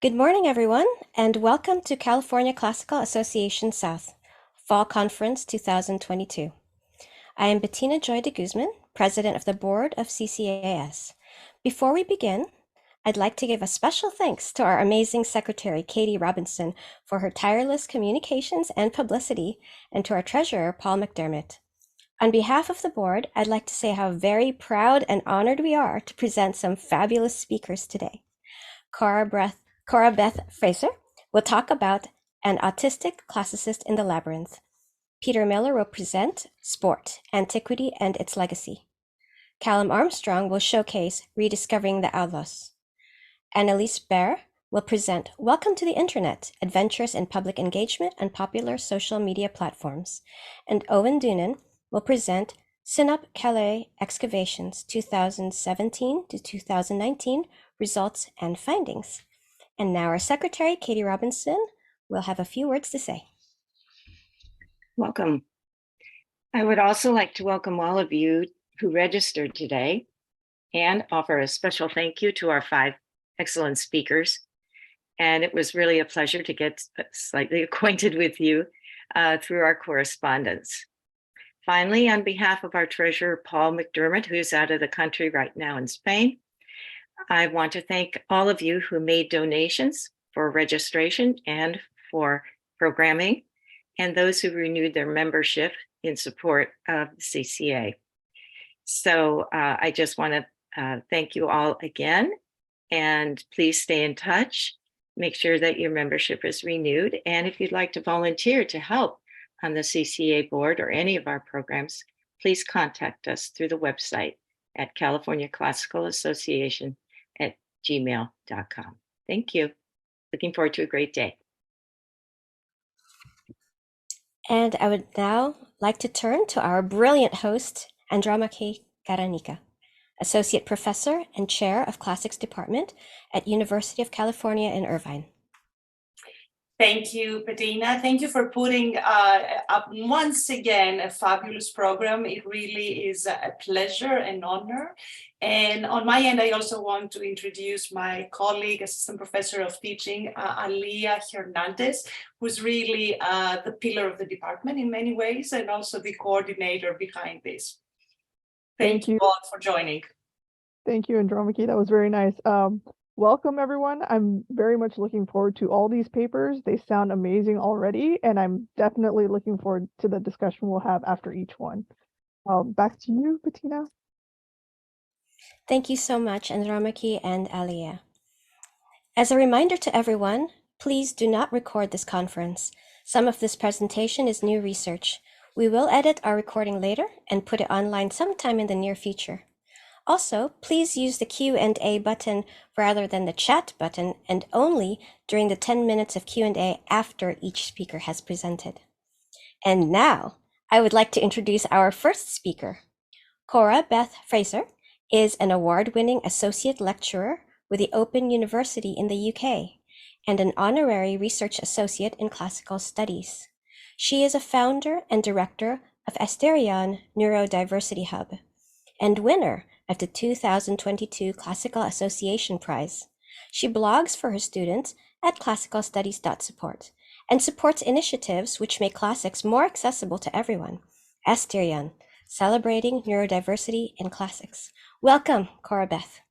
Good morning, everyone, and welcome to California Classical Association South, Fall Conference 2022. I am Bettina Joy de Guzman, President of the Board of CCAS. Before we begin, I'd like to give a special thanks to our amazing Secretary, Katie Robinson, for her tireless communications and publicity, and to our Treasurer, Paul McDermott. On behalf of the board, I'd like to say how very proud and honored we are to present some fabulous speakers today. Cora Beth Fraser will talk about An Autistic Classicist in the Labyrinth. Peter Miller will present Sport, Antiquity and its Legacy. Callum Armstrong will showcase Rediscovering the Aulos. Annalise Baer will present Welcome to the Internet, Adventures in Public Engagement on Popular Social Media Platforms. And Owen Doonan will present Sinop, Kale, Excavations 2017 to 2019, Results and Findings. And now our Secretary, Katie Robinson, will have a few words to say. Welcome. I would also like to welcome all of you who registered today and offer a special thank you to our 5 excellent speakers. And it was really a pleasure to get slightly acquainted with you through our correspondence. Finally, on behalf of our treasurer, Paul McDermott, who's out of the country right now in Spain, I want to thank all of you who made donations for registration and for programming, and those who renewed their membership in support of the CCA. So I just want to thank you all again, and please stay in touch. Make sure that your membership is renewed. And if you'd like to volunteer to help on the CCA board or any of our programs, please contact us through the website at California Classical Association at gmail.com. Thank you. Looking forward to a great day. And I would now like to turn to our brilliant host, Andromache Karanika, Associate Professor and Chair of Classics Department at University of California in Irvine. Thank you, Bettina. Thank you for putting up once again a fabulous program. It really is a pleasure and honor. And on my end, I also want to introduce my colleague, Assistant Professor of Teaching, Alia Hernandez, who's really the pillar of the department in many ways, and also the coordinator behind this. Thank you all for joining. Thank you, Andromache. That was very nice. Welcome, everyone. I'm very much looking forward to all these papers. They sound amazing already, and I'm definitely looking forward to the discussion we'll have after each one. Back to you, Bettina. Thank you so much, Andromache and Alia. As a reminder to everyone, please do not record this conference. Some of this presentation is new research. We will edit our recording later and put it online sometime in the near future. Also, please use the Q&A button rather than the chat button, and only during the 10 minutes of Q&A after each speaker has presented. And now, I would like to introduce our first speaker. Cora Beth Fraser is an award-winning associate lecturer with the Open University in the UK and an honorary research associate in classical studies. She is a founder and director of Asterion Neurodiversity Hub and winner of the 2022 Classical Association Prize. She blogs for her students at classicalstudies.support and supports initiatives which make classics more accessible to everyone. Asterion, celebrating neurodiversity in classics. Welcome, Cora Beth.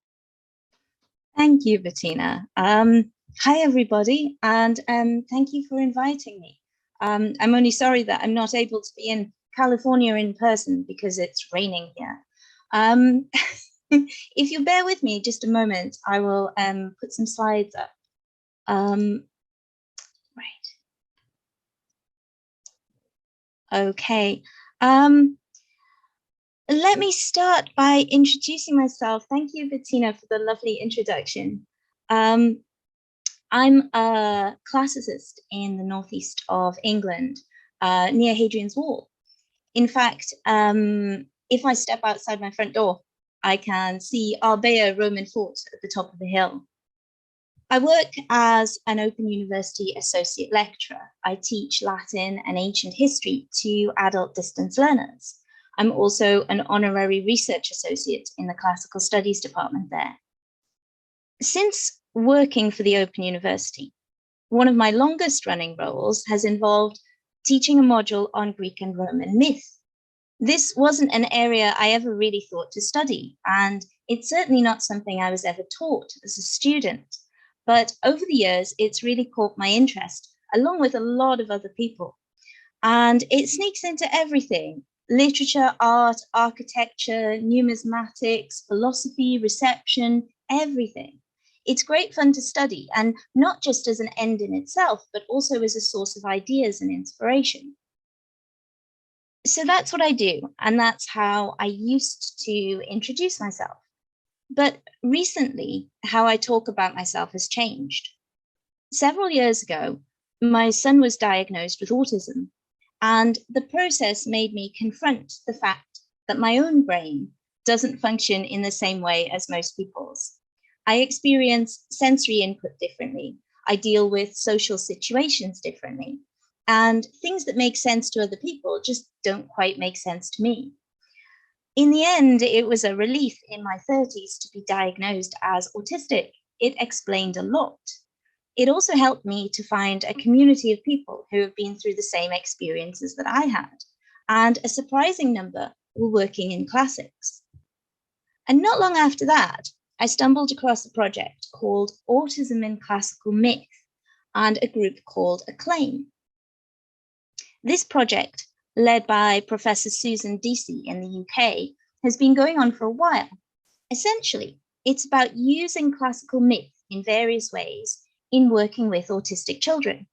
Thank you, Bettina. Hi, everybody, and thank you for inviting me. I'm only sorry that I'm not able to be in California in person because it's raining here. If you bear with me just a moment, I will put some slides up. Right. Okay. Let me start by introducing myself. Thank you, Bettina, for the lovely introduction. I'm a classicist in the northeast of England, near Hadrian's Wall. In fact, if I step outside my front door, I can see Arbea Roman fort at the top of the hill. I work as an Open University associate lecturer. I teach Latin and ancient history to adult distance learners. I'm also an honorary research associate in the Classical Studies department there. Since working for the Open University. One of my longest running roles has involved teaching a module on Greek and Roman myth. This wasn't an area I ever really thought to study, and it's certainly not something I was ever taught as a student. But over the years, it's really caught my interest, along with a lot of other people. And it sneaks into everything: literature, art, architecture, numismatics, philosophy, reception, everything. It's great fun to study, and not just as an end in itself, but also as a source of ideas and inspiration. So that's what I do, and that's how I used to introduce myself. But recently, how I talk about myself has changed. Several years ago, my son was diagnosed with autism, and the process made me confront the fact that my own brain doesn't function in the same way as most people's. I experience sensory input differently. I deal with social situations differently. And things that make sense to other people just don't quite make sense to me. In the end, it was a relief in my 30s to be diagnosed as autistic. It explained a lot. It also helped me to find a community of people who have been through the same experiences that I had, and a surprising number were working in classics. And not long after that, I stumbled across a project called Autism in Classical Myth and a group called Acclaim. This project, led by Professor Susan Deasy in the UK, has been going on for a while. Essentially, it's about using classical myth in various ways in working with autistic children.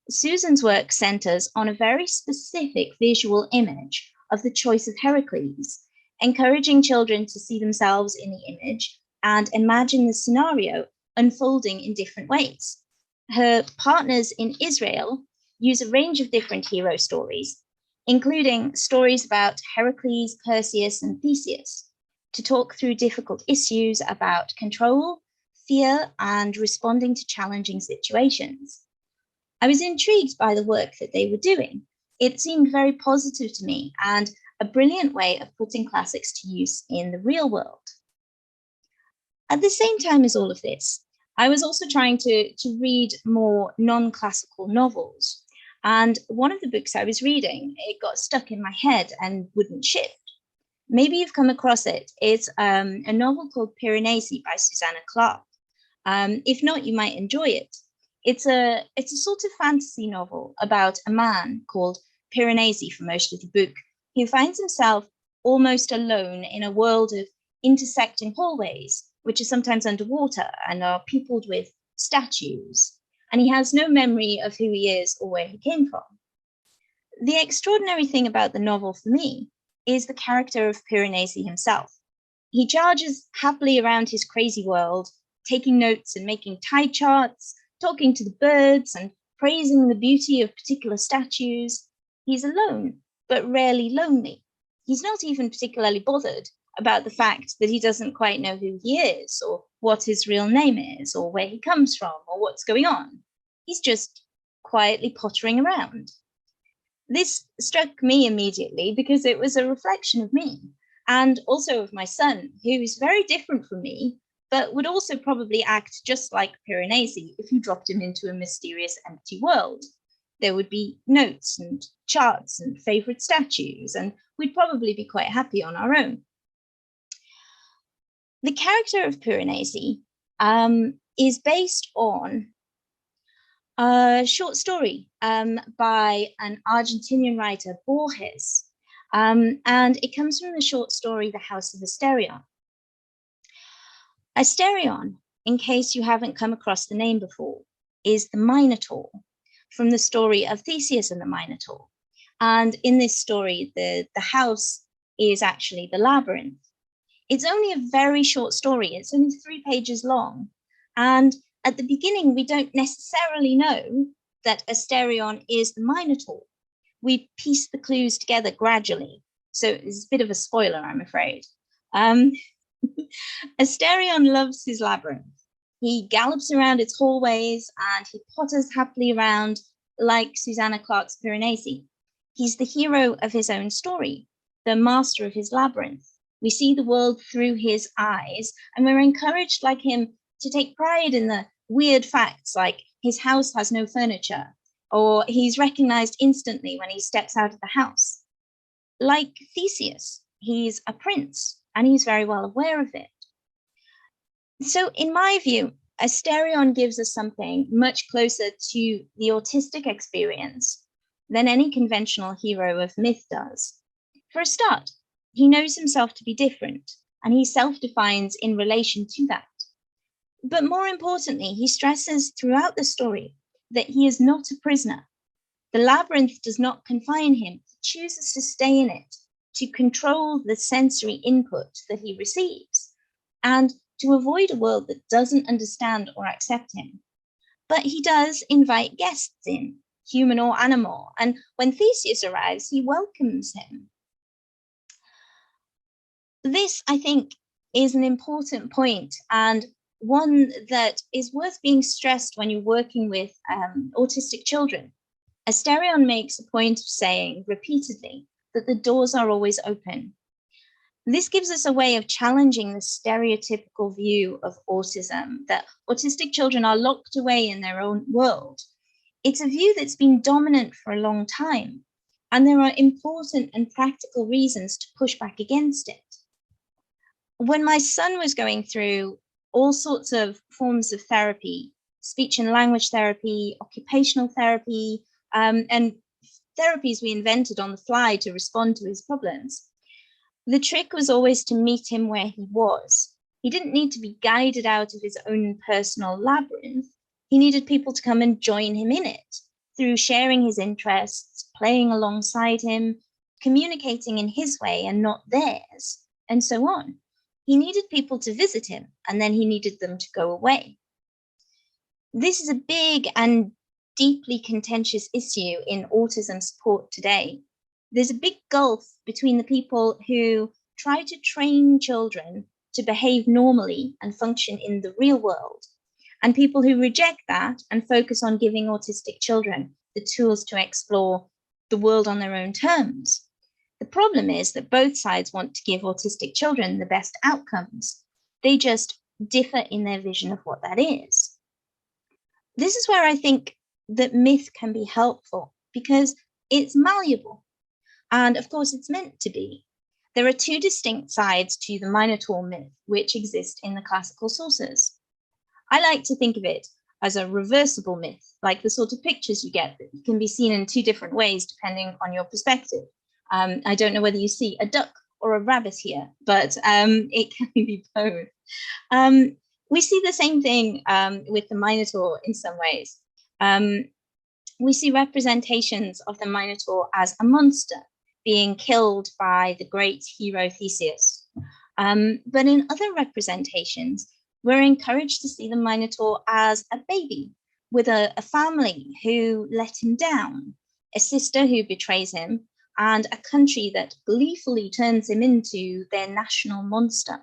Susan's work centers on a very specific visual image of the choice of Heracles, encouraging children to see themselves in the image and imagine the scenario unfolding in different ways. Her partners in Israel use a range of different hero stories, including stories about Heracles, Perseus, and Theseus, to talk through difficult issues about control, fear, and responding to challenging situations. I was intrigued by the work that they were doing. It seemed very positive to me and a brilliant way of putting classics to use in the real world. At the same time as all of this, I was also trying to read more non-classical novels. And one of the books I was reading, it got stuck in my head and wouldn't shift. Maybe you've come across it. It's a novel called Piranesi by Susanna Clarke. If not, you might enjoy it. It's a sort of fantasy novel about a man called Piranesi for most of the book, who finds himself almost alone in a world of intersecting hallways, which are sometimes underwater and are peopled with statues. And he has no memory of who he is or where he came from. The extraordinary thing about the novel for me is the character of Piranesi himself. He charges happily around his crazy world, taking notes and making tide charts, talking to the birds and praising the beauty of particular statues. He's alone, but rarely lonely. He's not even particularly bothered about the fact that he doesn't quite know who he is, or what his real name is, or where he comes from, or what's going on. He's just quietly pottering around. This struck me immediately because it was a reflection of me, and also of my son, who is very different from me, but would also probably act just like Piranesi if you dropped him into a mysterious empty world. There would be notes and charts and favorite statues, and we'd probably be quite happy on our own. The character of Piranesi is based on a short story by an Argentinian writer, Borges, and it comes from the short story, The House of Asterion. Asterion, in case you haven't come across the name before, is the Minotaur from the story of Theseus and the Minotaur. And in this story, the house is actually the Labyrinth. It's only a very short story. It's only 3 pages long. And at the beginning, we don't necessarily know that Asterion is the Minotaur. We piece the clues together gradually. So it's a bit of a spoiler, I'm afraid. Asterion loves his labyrinth. He gallops around its hallways and he potters happily around like Susanna Clarke's Piranesi. He's the hero of his own story, the master of his labyrinth. We see the world through his eyes, and we're encouraged, like him, to take pride in the weird facts like his house has no furniture, or he's recognized instantly when he steps out of the house. Like Theseus, he's a prince, and he's very well aware of it. So in my view, Asterion gives us something much closer to the autistic experience than any conventional hero of myth does. For a start, he knows himself to be different, and he self-defines in relation to that. But more importantly, he stresses throughout the story that he is not a prisoner. The labyrinth does not confine him. He chooses to stay in it, to control the sensory input that he receives, and to avoid a world that doesn't understand or accept him. But he does invite guests in, human or animal, and when Theseus arrives, he welcomes him. This, I think, is an important point, and one that is worth being stressed when you're working with autistic children. Asterion makes a point of saying repeatedly that the doors are always open. This gives us a way of challenging the stereotypical view of autism, that autistic children are locked away in their own world. It's a view that's been dominant for a long time, and there are important and practical reasons to push back against it. When my son was going through all sorts of forms of therapy, speech and language therapy, occupational therapy, and therapies we invented on the fly to respond to his problems, the trick was always to meet him where he was. He didn't need to be guided out of his own personal labyrinth. He needed people to come and join him in it through sharing his interests, playing alongside him, communicating in his way and not theirs, and so on. He needed people to visit him, and then he needed them to go away. This is a big and deeply contentious issue in autism support today. There's a big gulf between the people who try to train children to behave normally and function in the real world, and people who reject that and focus on giving autistic children the tools to explore the world on their own terms. The problem is that both sides want to give autistic children the best outcomes. They just differ in their vision of what that is. This is where I think that myth can be helpful, because it's malleable. And of course, it's meant to be. There are two distinct sides to the Minotaur myth, which exist in the classical sources. I like to think of it as a reversible myth, like the sort of pictures you get that can be seen in two different ways depending on your perspective. I don't know whether you see a duck or a rabbit here, but it can be both. We see the same thing with the Minotaur in some ways. We see representations of the Minotaur as a monster being killed by the great hero Theseus. But in other representations, we're encouraged to see the Minotaur as a baby with a family who let him down, a sister who betrays him, and a country that gleefully turns him into their national monster.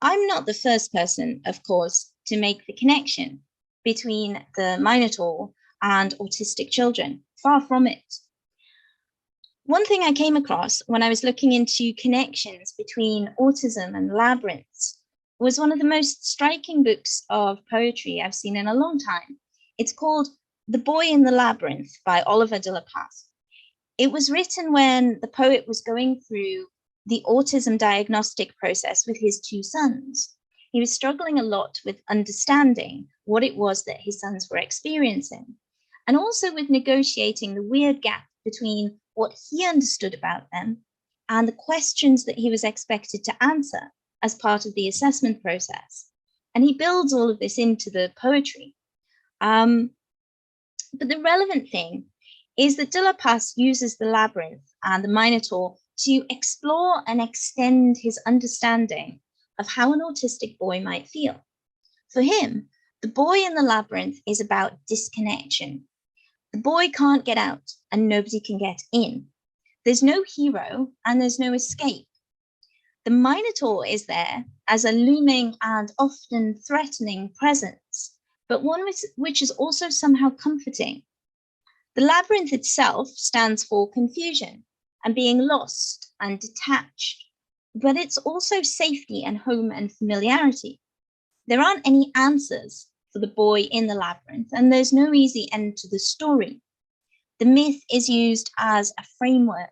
I'm not the first person, of course, to make the connection between the Minotaur and autistic children. Far from it. One thing I came across when I was looking into connections between autism and labyrinths was one of the most striking books of poetry I've seen in a long time. It's called The Boy in the Labyrinth by Oliver de la Paz. It was written when the poet was going through the autism diagnostic process with his two sons. He was struggling a lot with understanding what it was that his sons were experiencing, and also with negotiating the weird gap between what he understood about them and the questions that he was expected to answer as part of the assessment process. And he builds all of this into the poetry. But the relevant thing is that de la Paz uses the labyrinth and the Minotaur to explore and extend his understanding of how an autistic boy might feel. For him, the boy in the labyrinth is about disconnection. The boy can't get out and nobody can get in. There's no hero and there's no escape. The Minotaur is there as a looming and often threatening presence, but one which is also somehow comforting. The labyrinth itself stands for confusion and being lost and detached, but it's also safety and home and familiarity. There aren't any answers for the boy in the labyrinth, and there's no easy end to the story. The myth is used as a framework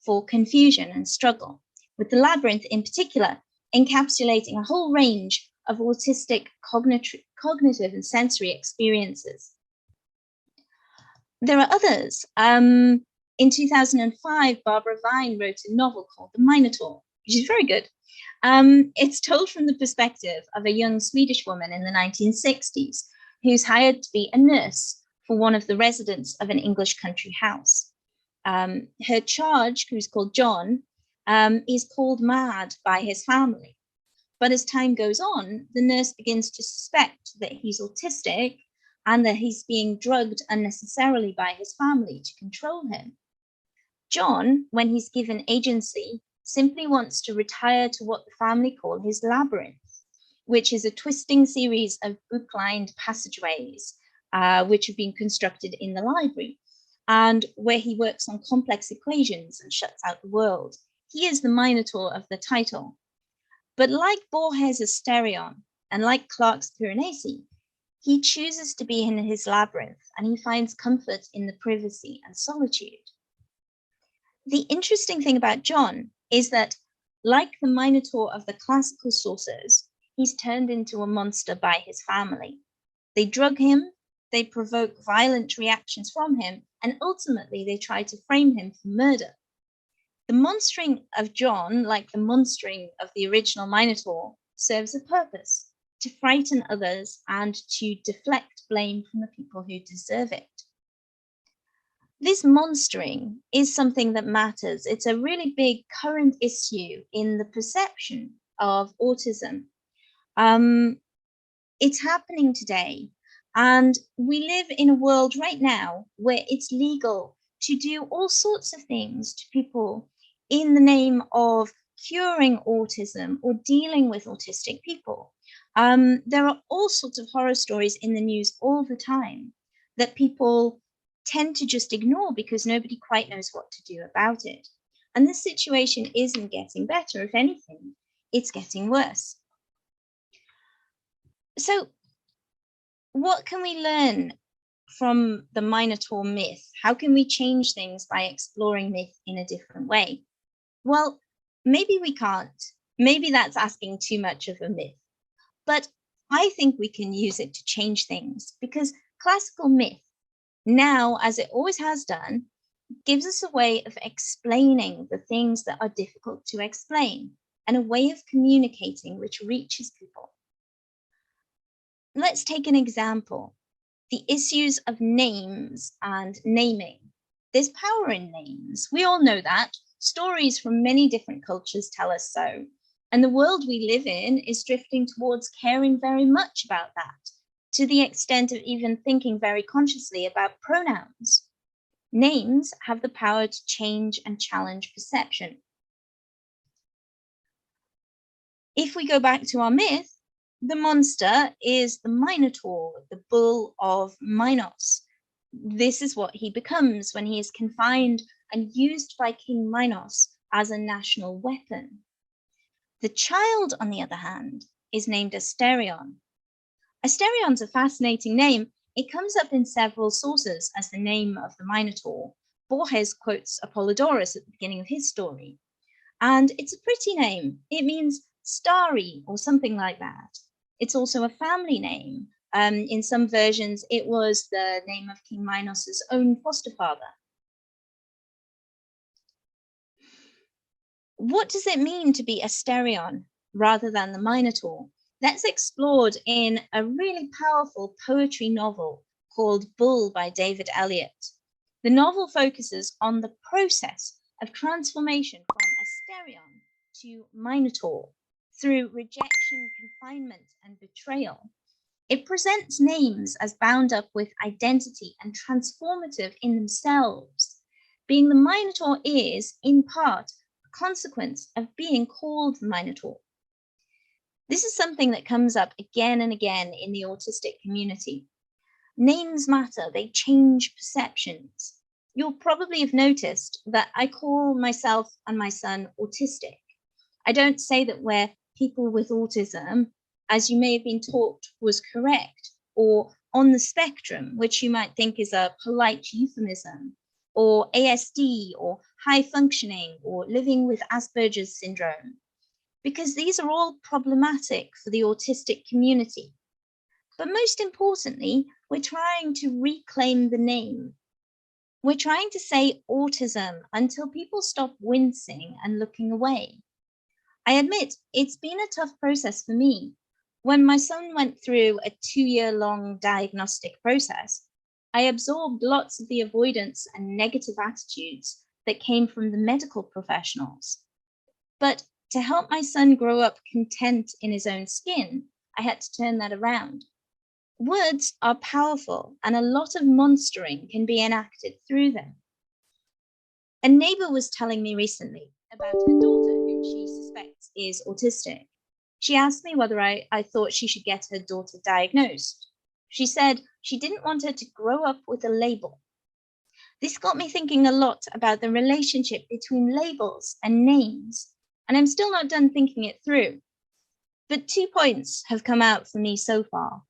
for confusion and struggle, with the labyrinth in particular encapsulating a whole range of autistic cognitive and sensory experiences. There are others. In 2005, Barbara Vine wrote a novel called The Minotaur, which is very good. It's told from the perspective of a young Swedish woman in the 1960s who's hired to be a nurse for one of the residents of an English country house. Her charge, who's called John, is called mad by his family. But as time goes on, the nurse begins to suspect that he's autistic and that he's being drugged unnecessarily by his family to control him. John, when he's given agency, simply wants to retire to what the family call his labyrinth, which is a twisting series of book-lined passageways, which have been constructed in the library, and where he works on complex equations and shuts out the world. He is the Minotaur of the title. But like Borges' Asterion and like Clarke's Piranesi, he chooses to be in his labyrinth and he finds comfort in the privacy and solitude. The interesting thing about John is that, like the Minotaur of the classical sources, he's turned into a monster by his family. They drug him, they provoke violent reactions from him, and ultimately they try to frame him for murder. The monstering of John, like the monstering of the original Minotaur, serves a purpose: to frighten others and to deflect blame from the people who deserve it. This monstering is something that matters. It's a really big current issue in the perception of autism. It's happening today, and we live in a world right now where it's legal to do all sorts of things to people in the name of curing autism or dealing with autistic people. There are all sorts of horror stories in the news all the time that people tend to just ignore because nobody quite knows what to do about it. And this situation isn't getting better. If anything, it's getting worse. So what can we learn from the Minotaur myth? How can we change things by exploring myth in a different way? Well, maybe we can't. Maybe that's asking too much of a myth. But I think we can use it to change things, because classical myth, now, as it always has done, gives us a way of explaining the things that are difficult to explain, and a way of communicating which reaches people. Let's take an example: the issues of names and naming. There's power in names. We all know that. Stories from many different cultures tell us so. And the world we live in is drifting towards caring very much about that, to the extent of even thinking very consciously about pronouns. Names have the power to change and challenge perception. If we go back to our myth, the monster is the Minotaur, the bull of Minos. This is what he becomes when he is confined and used by King Minos as a national weapon. The child, on the other hand, is named Asterion. Asterion's a fascinating name. It comes up in several sources as the name of the Minotaur. Borges quotes Apollodorus at the beginning of his story. And it's a pretty name. It means starry or something like that. It's also a family name. In some versions, it was the name of King Minos' own foster father. What does it mean to be Asterion rather than the Minotaur? That's explored in a really powerful poetry novel called Bull by David Eliot. The novel focuses on the process of transformation from Asterion to Minotaur through rejection, confinement, and betrayal. It presents names as bound up with identity and transformative in themselves. Being the Minotaur is, in part, a consequence of being called the Minotaur. This is something that comes up again and again in the autistic community. Names matter, they change perceptions. You'll probably have noticed that I call myself and my son autistic. I don't say that we're people with autism. as you may have been taught was correct, or on the spectrum, which you might think is a polite euphemism, or ASD, or high functioning, or living with Asperger's syndrome, because these are all problematic for the autistic community. But most importantly, we're trying to reclaim the name. We're trying to say autism until people stop wincing and looking away. I admit it's been a tough process for me. When my son went through a 2-year-long diagnostic process, I absorbed lots of the avoidance and negative attitudes that came from the medical professionals. But to help my son grow up content in his own skin, I had to turn that around. Words are powerful, and a lot of monstering can be enacted through them. A neighbor was telling me recently about her daughter, whom she suspects is autistic. She asked me whether I thought she should get her daughter diagnosed. She said she didn't want her to grow up with a label. This got me thinking a lot about the relationship between labels and names, and I'm still not done thinking it through. But 2 points have come out for me so far.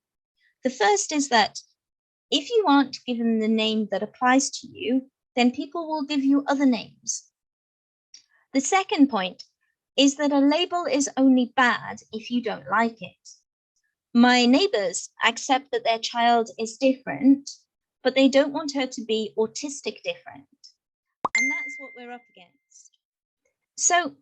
The first is that if you aren't given the name that applies to you, then people will give you other names. The second point is that a label is only bad if you don't like it. My neighbors accept that their child is different, but they don't want her to be autistic different. And that's what we're up against. So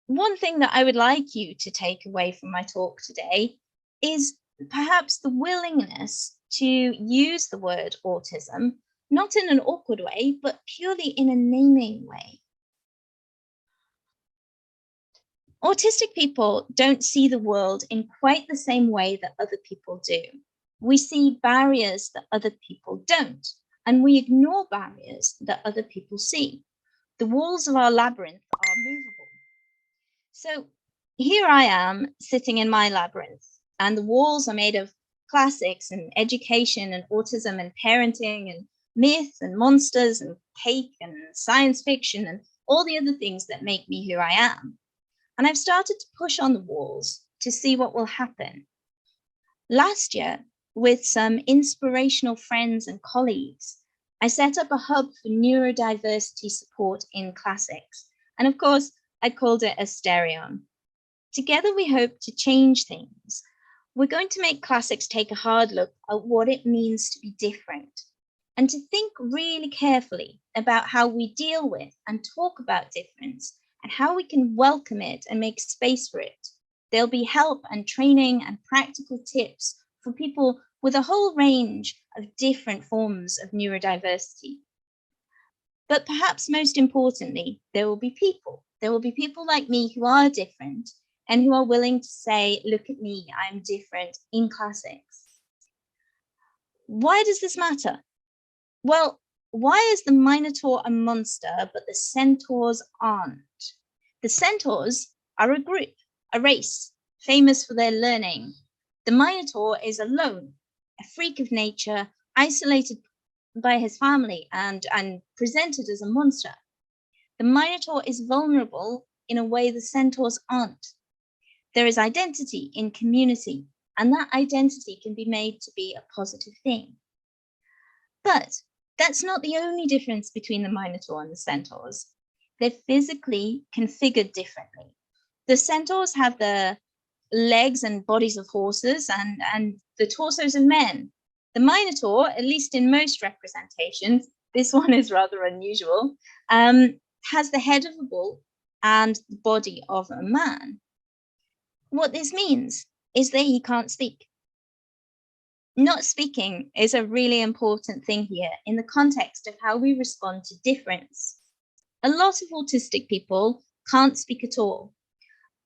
one thing that I would like you to take away from my talk today is perhaps the willingness to use the word autism, not in an awkward way, but purely in a naming way. Autistic people don't see the world in quite the same way that other people do. We see barriers that other people don't, and we ignore barriers that other people see. The walls of our labyrinth are movable. So here I am sitting in my labyrinth, and the walls are made of classics and education and autism and parenting and myth and monsters and cake and science fiction and all the other things that make me who I am. And I've started to push on the walls to see what will happen. Last year, with some inspirational friends and colleagues, I set up a hub for neurodiversity support in classics. And of course, I called it Asterion. Together, we hope to change things. We're going to make classics take a hard look at what it means to be different, and to think really carefully about how we deal with and talk about difference, and how we can welcome it and make space for it. There'll be help and training and practical tips for people with a whole range of different forms of neurodiversity. But perhaps most importantly, there will be people. There will be people like me who are different and who are willing to say, look at me, I'm different in classics. Why does this matter? Well, why is the Minotaur a monster, but the centaurs aren't? The centaurs are a group, a race, famous for their learning. The Minotaur is alone, a freak of nature, isolated by his family and presented as a monster. The Minotaur is vulnerable in a way the centaurs aren't. There is identity in community, and that identity can be made to be a positive thing. But that's not the only difference between the Minotaur and the centaurs. They're physically configured differently. The centaurs have the legs and bodies of horses and the torsos of men. The Minotaur, at least in most representations, this one is rather unusual, has the head of a bull and the body of a man. What this means is that he can't speak. Not speaking is a really important thing here in the context of how we respond to difference. A lot of autistic people can't speak at all.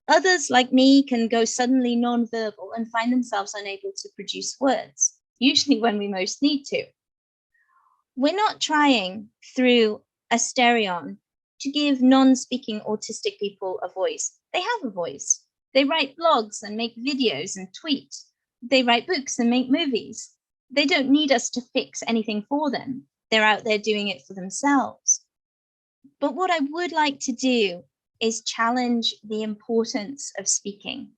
Others, like me, can go suddenly non-verbal and find themselves unable to produce words, usually when we most need to. We're not trying through Asterion to give non-speaking autistic people a voice. They have a voice. They write blogs and make videos and tweet. They write books and make movies. They don't need us to fix anything for them. They're out there doing it for themselves. But what I would like to do is challenge the importance of speaking.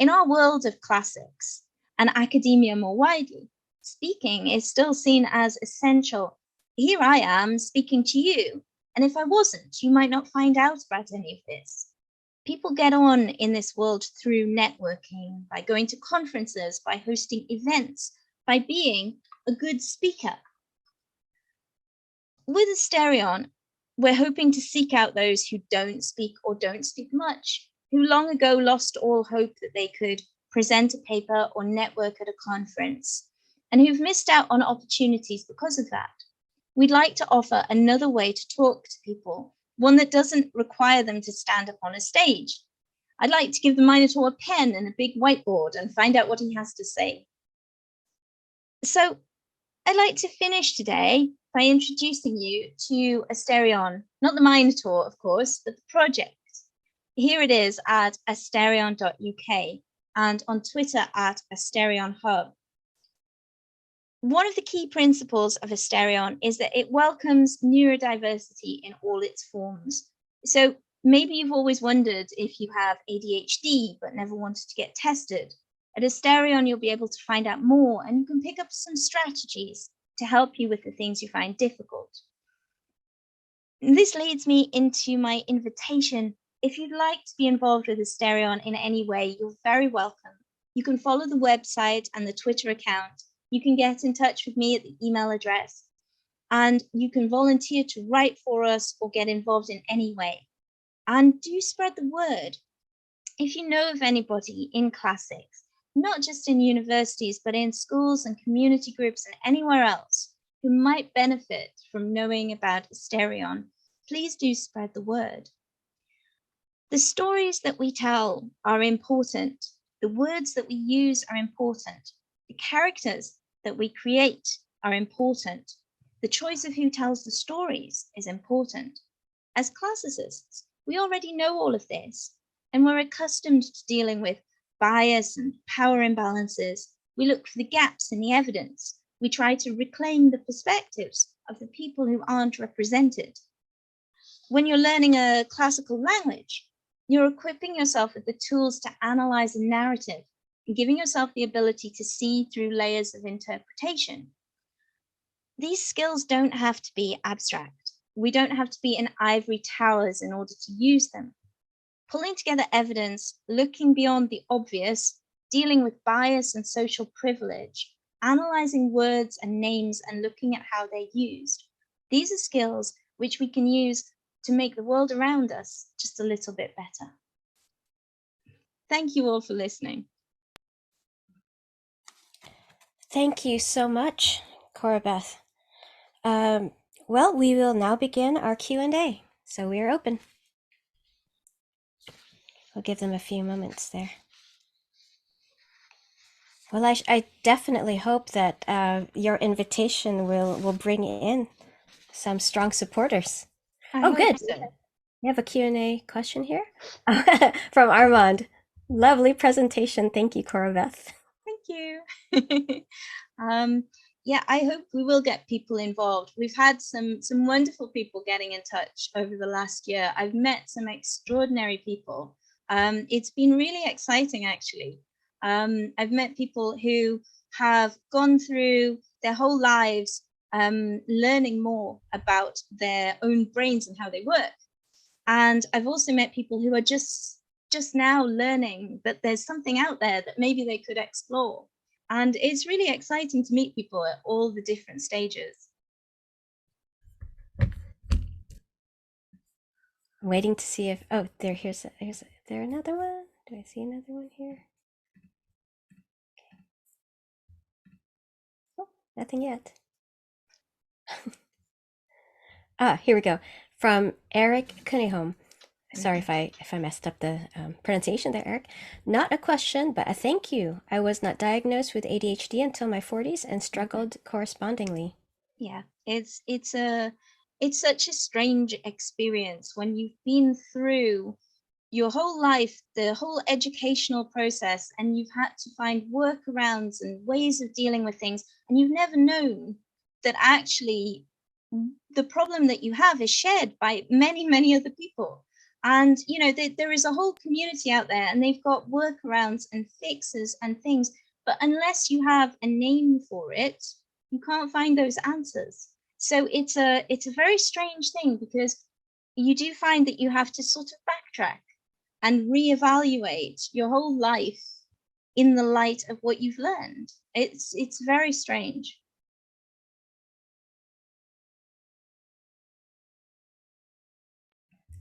In our world of classics and academia more widely, speaking is still seen as essential. Here I am speaking to you, and if I wasn't, you might not find out about any of this. People get on in this world through networking, by going to conferences, by hosting events, by being a good speaker. With Asterion, we're hoping to seek out those who don't speak or don't speak much, who long ago lost all hope that they could present a paper or network at a conference, and who've missed out on opportunities because of that. We'd like to offer another way to talk to people, one that doesn't require them to stand up on a stage. I'd like to give the Minotaur a pen and a big whiteboard and find out what he has to say. So I'd like to finish today by introducing you to Asterion, not the Minotaur, of course, but the project. Here it is at asterion.uk and on Twitter at AsterionHub. One of the key principles of Asterion is that it welcomes neurodiversity in all its forms. So maybe you've always wondered if you have ADHD but never wanted to get tested. At Asterion, you'll be able to find out more, and you can pick up some strategies to help you with the things you find difficult. And this leads me into my invitation. If you'd like to be involved with Asterion in any way, you're very welcome. You can follow the website and the Twitter account. You can get in touch with me at the email address, and you can volunteer to write for us or get involved in any way. And do spread the word. If you know of anybody in classics, not just in universities, but in schools and community groups and anywhere else who might benefit from knowing about Asterion, please do spread the word. The stories that we tell are important. The words that we use are important. The characters that we create are important. The choice of who tells the stories is important. As classicists, we already know all of this, and we're accustomed to dealing with bias and power imbalances. We look for the gaps in the evidence. We try to reclaim the perspectives of the people who aren't represented. When you're learning a classical language, you're equipping yourself with the tools to analyze a narrative and giving yourself the ability to see through layers of interpretation. These skills don't have to be abstract. We don't have to be in ivory towers in order to use them. Pulling together evidence, looking beyond the obvious, dealing with bias and social privilege, analyzing words and names and looking at how they're used. These are skills which we can use to make the world around us just a little bit better. Thank you all for listening. Thank you so much, Cora Beth. Well, we will now begin our Q&A, so we are open. We'll give them a few moments there. Well, I definitely hope that your invitation will bring in some strong supporters. Oh, good. So. We have a Q&A question here from Armand. Lovely presentation. Thank you, Cora Beth. Thank you. Yeah, I hope we will get people involved. We've had some wonderful people getting in touch over the last year. I've met some extraordinary people. It's been really exciting, actually. I've met people who have gone through their whole lives learning more about their own brains and how they work. And I've also met people who are just now learning that there's something out there that maybe they could explore. And it's really exciting to meet people at all the different stages. I'm waiting to see if, oh, is there another one? Do I see another one here? Okay. Oh, nothing yet. Here we go. From Eric Cunningham. Sorry if I messed up the pronunciation there, Eric. Not a question, but a thank you. I was not diagnosed with ADHD until my 40s and struggled correspondingly. Yeah, it's such a strange experience when you've been through your whole life, the whole educational process, and you've had to find workarounds and ways of dealing with things, and you've never known that actually the problem that you have is shared by many, many other people. And there is a whole community out there, and they've got workarounds and fixes and things. But unless you have a name for it, you can't find those answers. So it's a very strange thing, because you do find that you have to sort of backtrack and reevaluate your whole life in the light of what you've learned. It's very strange.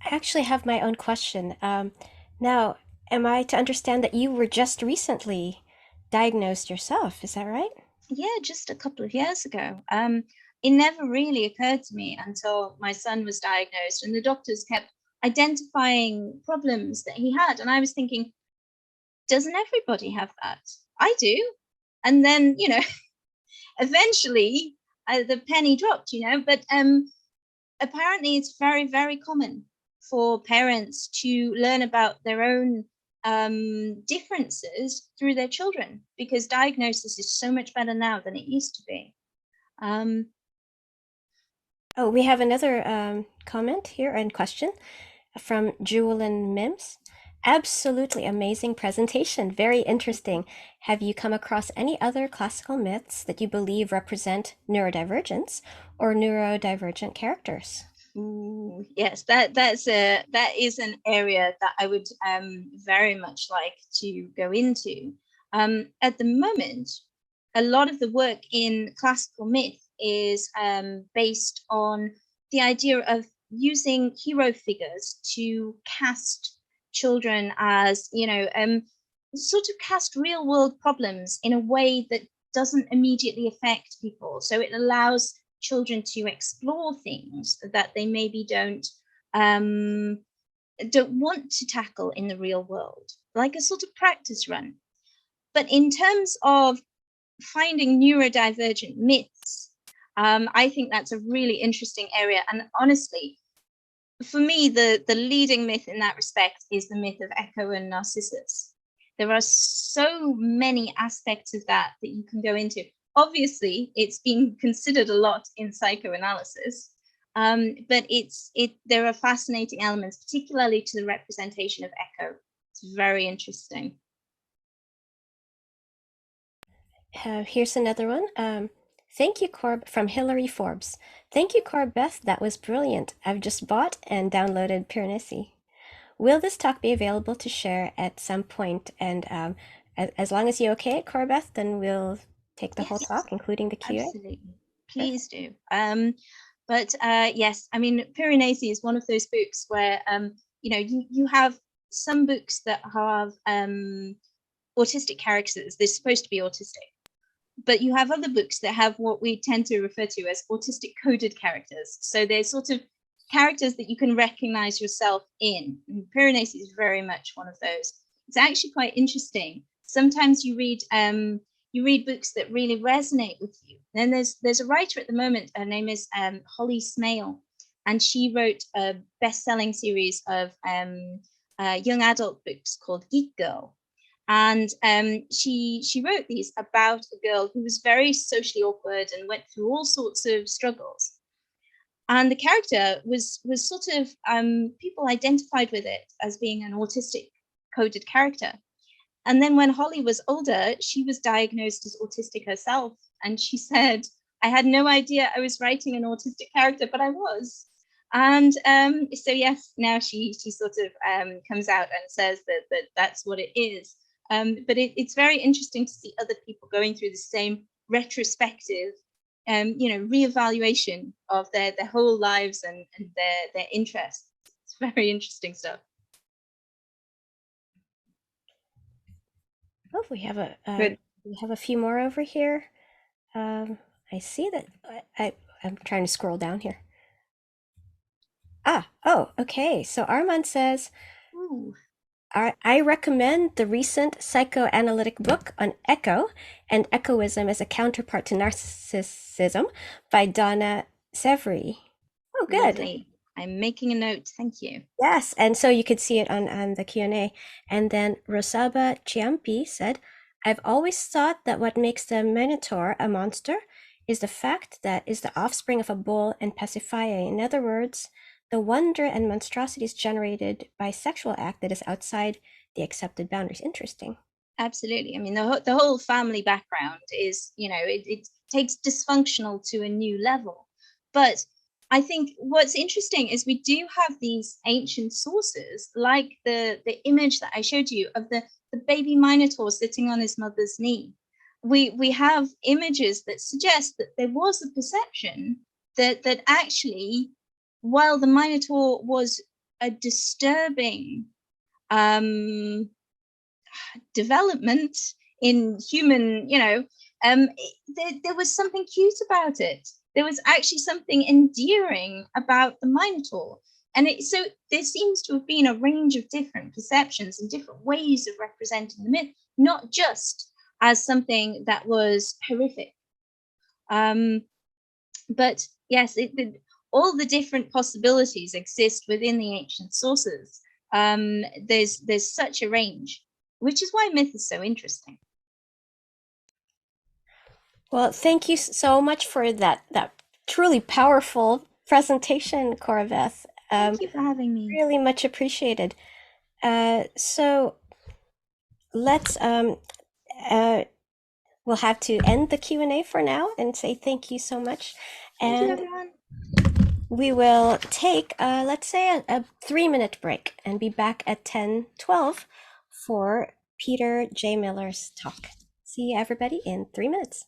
I actually have my own question. Now, am I to understand that you were just recently diagnosed yourself? Is that right? Yeah, just a couple of years ago. It never really occurred to me until my son was diagnosed, and the doctors kept identifying problems that he had. And I was thinking, doesn't everybody have that? I do. And then, eventually the penny dropped, but apparently it's very, very common for parents to learn about their own differences through their children, because diagnosis is so much better now than it used to be. Oh, we have another comment here and question from Jewelin Mims. Absolutely amazing presentation. Very interesting. Have you come across any other classical myths that you believe represent neurodivergence or neurodivergent characters? Ooh, yes, that is an area that I would very much like to go into. At the moment, a lot of the work in classical myth is based on the idea of using hero figures to cast children as, sort of cast real world problems in a way that doesn't immediately affect people. So it allows children to explore things that they maybe don't want to tackle in the real world, like a sort of practice run. But in terms of finding neurodivergent myths, I think that's a really interesting area. And honestly, for me, the leading myth in that respect is the myth of Echo and Narcissus. There are so many aspects of that you can go into. Obviously, it's been considered a lot in psychoanalysis, but there are fascinating elements, particularly to the representation of Echo. It's very interesting. Here's another one. Thank you, from Hillary Forbes. Thank you, Cora Beth. That was brilliant. I've just bought and downloaded Piranesi. Will this talk be available to share at some point? And as long as you okay it, Cora Beth, then we'll take the whole talk, including the Q&A. Absolutely. Please do. But yes, I mean, Piranesi is one of those books where, you have some books that have autistic characters. They're supposed to be autistic. But you have other books that have what we tend to refer to as autistic coded characters. So they're sort of characters that you can recognize yourself in. And Piranesi is very much one of those. It's actually quite interesting. Sometimes you read books that really resonate with you. And there's a writer at the moment. Her name is Holly Smale, and she wrote a best-selling series of young adult books called Geek Girl. And she wrote these about a girl who was very socially awkward and went through all sorts of struggles. And the character was sort of, people identified with it as being an autistic coded character. And then when Holly was older, she was diagnosed as autistic herself. And she said, I had no idea I was writing an autistic character, but I was. And so, yes, now she sort of comes out and says that that's what it is. But it's very interesting to see other people going through the same retrospective, reevaluation of their whole lives and their interests. It's very interesting stuff. Oh, we have a few more over here. I see that I'm trying to scroll down here. Okay. So Armand says, Ooh. I recommend the recent psychoanalytic book on echo and echoism as a counterpart to narcissism by Donna Severy. Oh, good. Lovely. I'm making a note. Thank you. Yes, and so you could see it on the Q&A. And then Rosaba Chiampi said, I've always thought that what makes the Minotaur a monster is the fact that is the offspring of a bull and Pasiphae. In other words, the wonder and monstrosities generated by sexual act that is outside the accepted boundaries. Interesting. Absolutely. I mean, the whole family background is, it takes dysfunctional to a new level. But I think what's interesting is we do have these ancient sources, like the image that I showed you of the baby Minotaur sitting on his mother's knee. We have images that suggest that there was a perception that actually, while the Minotaur was a disturbing development in human, there was something cute about it. There was actually something endearing about the Minotaur. And so there seems to have been a range of different perceptions and different ways of representing the myth, not just as something that was horrific. But yes, all the different possibilities exist within the ancient sources. There's such a range, which is why myth is so interesting. Well, thank you so much for that truly powerful presentation, Cora Beth. Thank you for having me. Really much appreciated. So let's we'll have to end the Q&A for now and say thank you so much. Thank And you, everyone. we will take, let's say, a 3-minute break and be back at 10:12 for Peter J. Miller's talk. See everybody in 3 minutes.